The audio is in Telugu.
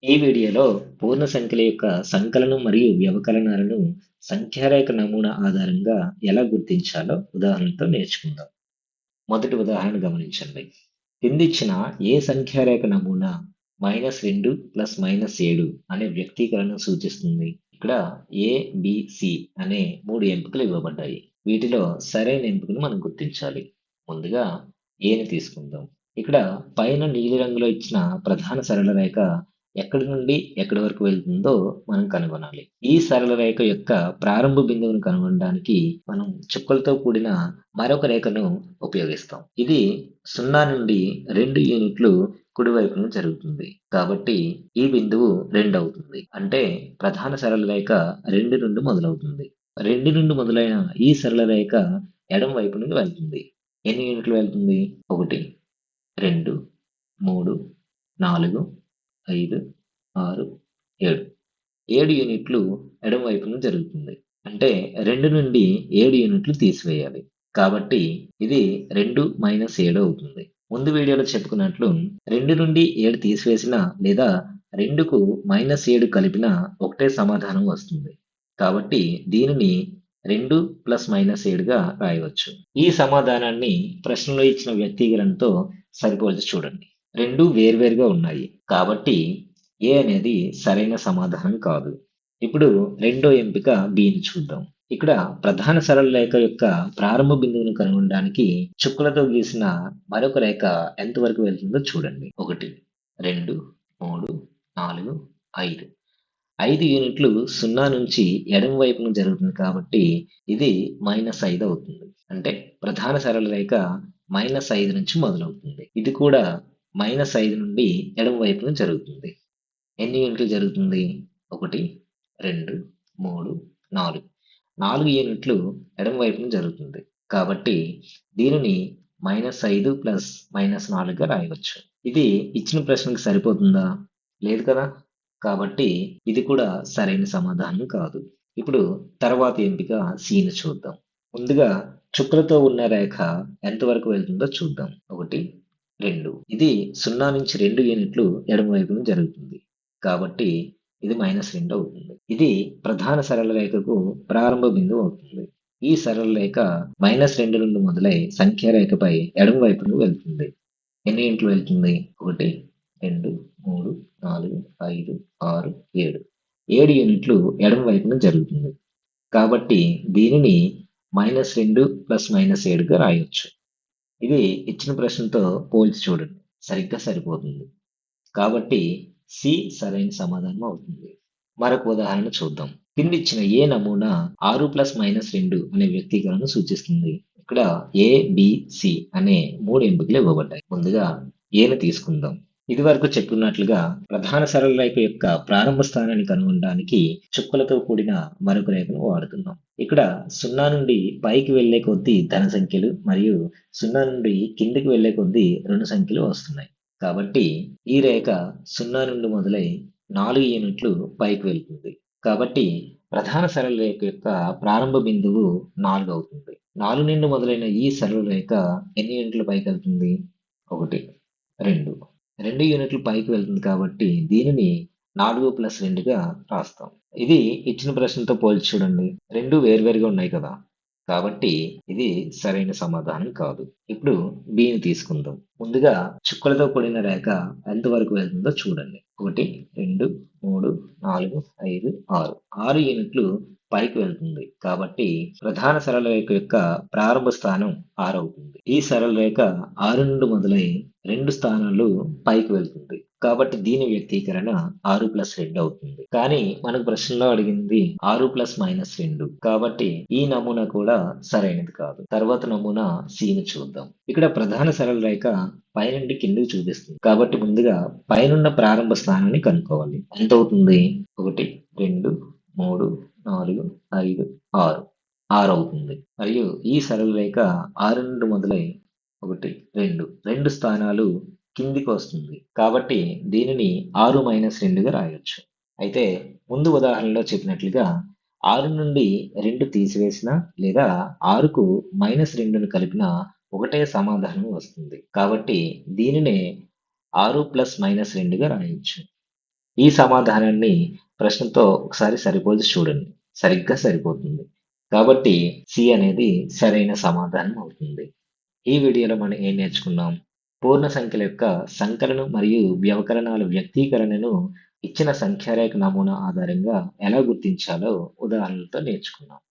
ఈ వీడియోలో పూర్ణ సంఖ్యల యొక్క సంకలనం మరియు వ్యవకలనాలను సంఖ్యారేఖ నమూనా ఆధారంగా ఎలా గుర్తించాలో ఉదాహరణతో నేర్చుకుందాం. మొదటి ఉదాహరణ గమనించండి. కిందిచ్చిన ఏ సంఖ్యారేఖ నమూనా -2 ప్లస్ -7 అనే వ్యక్తీకరణను సూచిస్తుంది? ఇక్కడ ఏ, బి, సి అనే 3 ఎంపికలు ఇవ్వబడ్డాయి. వీటిలో సరైన ఎంపికను మనం గుర్తించాలి. ముందుగా ఏని తీసుకుందాం. ఇక్కడ పైన నీలిరంగులో ఇచ్చిన ప్రధాన సరళ రేఖ ఎక్కడి నుండి ఎక్కడి వరకు వెళ్తుందో మనం కనుగొనాలి. ఈ సరళ రేఖ యొక్క ప్రారంభ బిందువును కనుగొనడానికి మనం చుక్కలతో కూడిన మరొక రేఖను ఉపయోగిస్తాం. ఇది 0 నుండి 2 యూనిట్లు కుడివైపున జరుగుతుంది. కాబట్టి ఈ బిందువు 2 అవుతుంది. అంటే ప్రధాన సరళ రేఖ 2 నుండి మొదలవుతుంది. 2 నుండి మొదలైన ఈ సరళ రేఖ ఎడమ వైపు నుండి వెళ్తుంది. ఎన్ని యూనిట్లు వెళ్తుంది? 1, 2, 3, 4, 5, 6, 7. 7 యూనిట్లు ఎడమ వైపున జరుగుతుంది. అంటే 2 నుండి 7 యూనిట్లు తీసివేయాలి. కాబట్టి ఇది 2 మైనస్ 7 అవుతుంది. ముందు వీడియోలో చెప్పుకున్నట్లు 2 నుండి 7 తీసివేసిన లేదా 2కు -7 కలిపిన ఒకటే సమాధానం వస్తుంది. కాబట్టి దీనిని 2 ప్లస్ -7గా రాయవచ్చు. ఈ సమాధానాన్ని ప్రశ్నలో ఇచ్చిన వ్యక్తీకరణతో సరిపోల్చి చూడండి. రెండు వేర్వేరుగా ఉన్నాయి. కాబట్టి ఏ అనేది సరైన సమాధానం కాదు. ఇప్పుడు రెండో ఎంపిక బిని చూద్దాం. ఇక్కడ ప్రధాన సరళ రేఖ యొక్క ప్రారంభ బిందువును కనుగొనడానికి చుక్కలతో గీసిన మరొక రేఖ ఎంతవరకు వెళ్తుందో చూడండి. 1, 2, 3, 4, 5. 5 యూనిట్లు 0 నుంచి ఎడమ వైపున జరుగుతుంది కాబట్టి ఇది -5 అవుతుంది. అంటే ప్రధాన సరళ రేఖ -5 నుంచి మొదలవుతుంది. ఇది కూడా -5 నుండి ఎడమ వైపున జరుగుతుంది. ఎన్ని యూనిట్లు జరుగుతుంది? 1, 2, 3, 4. 4 యూనిట్లు ఎడమ వైపున జరుగుతుంది. కాబట్టి దీనిని -5 ప్లస్ -4గా రాయవచ్చు. ఇది ఇచ్చిన ప్రశ్నకు సరిపోతుందా? లేదు కదా! కాబట్టి ఇది కూడా సరైన సమాధానం కాదు. ఇప్పుడు తర్వాత ఎంపిక సిని చూద్దాం. ముందుగా చుక్కలతో ఉన్న రేఖ ఎంతవరకు వెళ్తుందో చూద్దాం. 1, 2. ఇది 0 నుంచి 2 యూనిట్లు ఎడమ వైపున జరుగుతుంది. కాబట్టి ఇది -2 అవుతుంది. ఇది ప్రధాన సరళ రేఖకు ప్రారంభ బిందువు అవుతుంది. ఈ సరళ రేఖ -2 నుండి మొదలై సంఖ్యారేఖపై ఎడమ వైపున వెళ్తుంది. ఎన్ని యూనిట్లు వెళ్తుంది? 1, 2, 3, 4, 5, 6, 7. 7 యూనిట్లు ఎడమ వైపున జరుగుతుంది. కాబట్టి దీనిని -2 ప్లస్ -7గా రాయొచ్చు. ఇది ఇచ్చిన ప్రశ్నతో పోల్చి చూడండి. సరిగ్గా సరిపోతుంది. కాబట్టి సి సరైన సమాధానం అవుతుంది. మరొక ఉదాహరణ చూద్దాం. కింది ఇచ్చిన ఏ నమూనా 6 ప్లస్ -2 అనే వ్యక్తీకరణను సూచిస్తుంది. ఇక్కడ ఏ, బి, సి అనే 3 ఎంపికలు ఇవ్వబడ్డాయి. ముందుగా ఏని తీసుకుందాం. ఇదివరకు చెప్పుకున్నట్లుగా ప్రధాన సరళ రేఖ యొక్క ప్రారంభ స్థానాన్ని కనుగొనడానికి చుక్కలతో కూడిన మరొక రేఖను వాడుతున్నాం. ఇక్కడ 0 నుండి పైకి వెళ్లే కొద్దీ ధన సంఖ్యలు మరియు 0 నుండి కిందికి వెళ్లే కొద్దీ రుణ సంఖ్యలు వస్తున్నాయి. కాబట్టి ఈ రేఖ 0 నుండి మొదలై 4 యూనిట్లు పైకి వెళ్తుంది. కాబట్టి ప్రధాన సరళ రేఖ యొక్క ప్రారంభ బిందువు 4 అవుతుంది. 4 నుండి మొదలైన ఈ సరళ రేఖ ఎన్ని యూనిట్లు పైకి వెళ్తుంది? 1, 2. 2 యూనిట్లు పైకి వెళ్తుంది కాబట్టి దీనిని 4 ప్లస్ 2గా రాస్తాం. ఇది ఇచ్చిన ప్రశ్నతో పోల్చి చూడండి. రెండు వేర్వేరుగా ఉన్నాయి కదా! కాబట్టి ఇది సరైన సమాధానం కాదు. ఇప్పుడు బిని తీసుకుందాం. ముందుగా చుక్కలతో కూడిన రేఖ ఎంతవరకు వెళ్తుందో చూడండి. 1, 2, 3, 4, 5, 6. 6 యూనిట్లు పైకి వెళ్తుంది. కాబట్టి ప్రధాన సరళ రేఖ యొక్క ప్రారంభ స్థానం 6 అవుతుంది. ఈ సరళ రేఖ 6 నుండి మొదలై 2 స్థానాలు పైకి వెళ్తుంది. కాబట్టి దీని వ్యక్తీకరణ 6 ప్లస్ 2 అవుతుంది. కానీ మనకు ప్రశ్నలో అడిగింది 6 ప్లస్ -2. కాబట్టి ఈ నమూనా కూడా సరైనది కాదు. తర్వాత నమూనా సిని చూద్దాం. ఇక్కడ ప్రధాన సరళ రేఖ పైనుండి కిందికి చూపిస్తుంది. కాబట్టి ముందుగా పైనున్న ప్రారంభ స్థానాన్ని కనుక్కోవాలి. ఎంత అవుతుంది? 1, 2, 3, 4, 5, 6. 6 అవుతుంది. మరియు ఈ సరళ రేఖ 6 నుండి మొదలై 1, 2 స్థానాలు కిందికి వస్తుంది. కాబట్టి దీనిని 6 మైనస్ 2గా రాయొచ్చు. అయితే ముందు ఉదాహరణలో చెప్పినట్లుగా 6 నుండి 2 తీసివేసినా లేదా 6కు -2ను కలిపినా ఒకటే సమాధానం వస్తుంది. కాబట్టి దీనినే 6 ప్లస్ -2గా రాయొచ్చు. ఈ సమాధానాన్ని ప్రశ్నతో ఒకసారి సరిపోల్చి చూడండి. సరిగ్గా సరిపోతుంది. కాబట్టి సి అనేది సరైన సమాధానం అవుతుంది. ఈ వీడియోలో మనం ఏం నేర్చుకున్నాం? పూర్ణ సంఖ్యల యొక్క సంకలనం మరియు వ్యవకలనాల వ్యక్తీకరణను ఇచ్చిన సంఖ్యారేఖ నమూనా ఆధారంగా ఎలా గుర్తించాలో ఉదాహరణలతో నేర్చుకున్నాం.